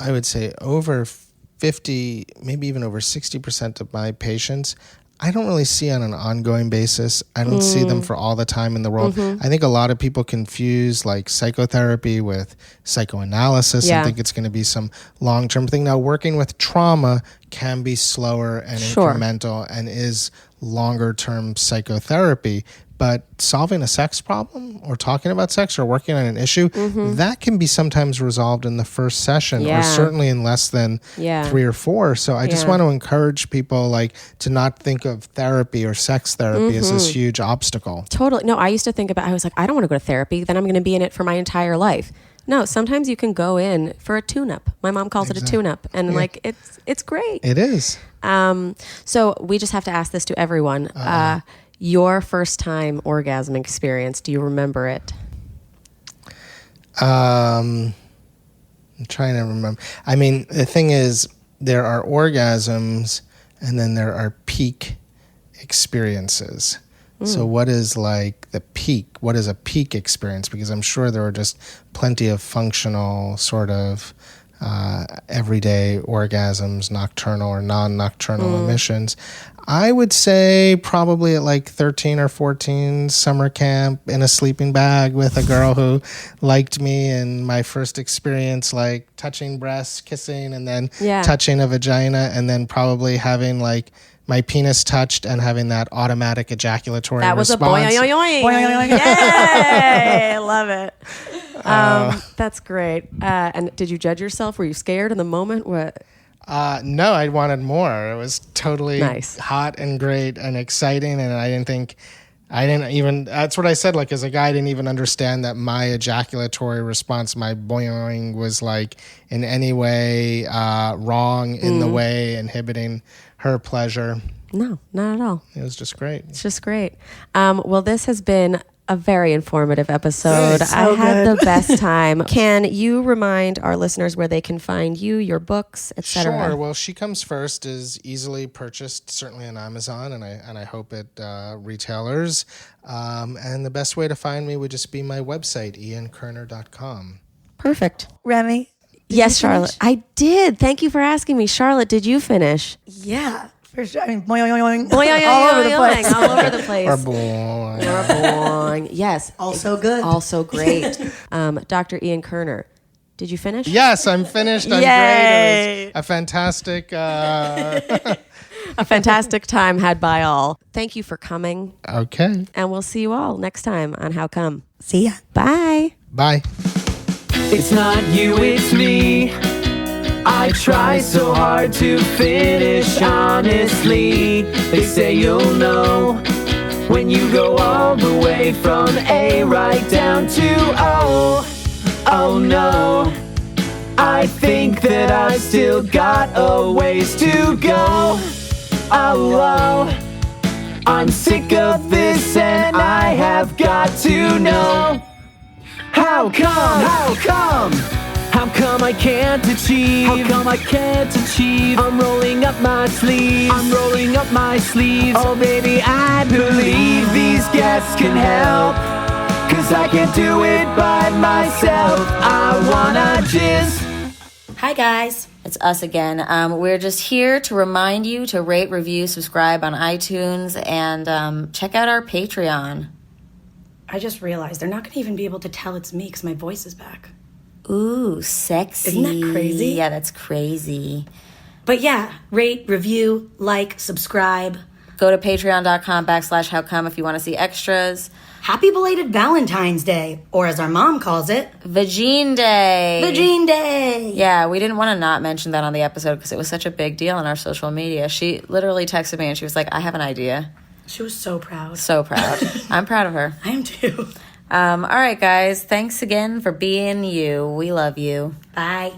I would say over 50, maybe even over 60% of my patients, I don't really see on an ongoing basis. I don't see them for all the time in the world. I think a lot of people confuse like psychotherapy with psychoanalysis and think it's going to be some long-term thing. Now, working with trauma can be slower and incremental and is longer-term psychotherapy. But solving a sex problem or talking about sex or working on an issue, that can be sometimes resolved in the first session or certainly in less than 3 or 4. So I just want to encourage people like to not think of therapy or sex therapy as this huge obstacle. Totally. No, I used to think about, I was like, I don't want to go to therapy. Then I'm going to be in it for my entire life. No, sometimes you can go in for a tune-up. My mom calls it a tune-up. And like, it's great. It is. So we just have to ask this to everyone. Your first time orgasm experience, do you remember it? I'm trying to remember. I mean, the thing is, there are orgasms and then there are peak experiences. So what is like the peak? What is a peak experience? Because I'm sure there are just plenty of functional sort of everyday orgasms, nocturnal or non-nocturnal emissions. I would say probably at like 13 or 14, summer camp in a sleeping bag with a girl who liked me, and my first experience like touching breasts, kissing, and then touching a vagina, and then probably having like my penis touched and having that automatic ejaculatory response. That was a boing. Yay! I love it. That's great. And did you judge yourself? Were you scared in the moment? What? No, I wanted more. It was totally nice, hot and great and exciting. And I didn't even, that's what I said, like as a guy, I didn't even understand that my ejaculatory response, my boing, was like in any way wrong in the way inhibiting her pleasure. No, not at all. It was just great. It's just great. Well, this has been a very informative episode. Good. I So had good. the best time. Can you remind our listeners where they can find you, your books, etc.? Sure. Well, She Comes First is easily purchased, certainly on Amazon, and I hope at retailers. And the best way to find me would just be my website, iankerner.com. Perfect. Remy? Yes, Charlotte. I did. Thank you for asking me. Charlotte, did you finish? Yeah, for sure. I mean, boing, boing, boing, Boing, all over the place. All over the place. Or boy. Boing. Yes. Also good. Also great. Dr. Ian Kerner, did you finish? Yes, I'm finished. I'm great. It was a fantastic. A fantastic time had by all. Thank you for coming, Okay. and we'll see you all next time on How Come. See ya. Bye. Bye. It's not you, it's me. I try so hard to finish honestly. They say you'll know when you go all the way from A right down to O. Oh no, I think that I've still got a ways to go. Oh, I'm sick of this and I have got to know. How come? How come? How come I can't achieve? How come I can't achieve? I'm rolling up my sleeves. I'm rolling up my sleeves. Oh baby, I believe these guests can help. 'Cause I can't do it by myself. I wanna jizz. Hi guys, it's us again. We're just here to remind you to rate, review, subscribe on iTunes, and check out our Patreon. I just realized they're not going to even be able to tell it's me because my voice is back. Ooh, sexy. Isn't that crazy? Yeah, that's crazy. But yeah, rate, review, like, subscribe. Go to patreon.com/howcome if you want to see extras. Happy belated Valentine's Day, or as our mom calls it, Vagine Day. Vagine Day. Yeah, we didn't want to not mention that on the episode because it was such a big deal on our social media. She literally texted me and she was like, I have an idea. She was so proud. So proud. I'm proud of her. I am too. All right, guys. Thanks again for being you. We love you. Bye.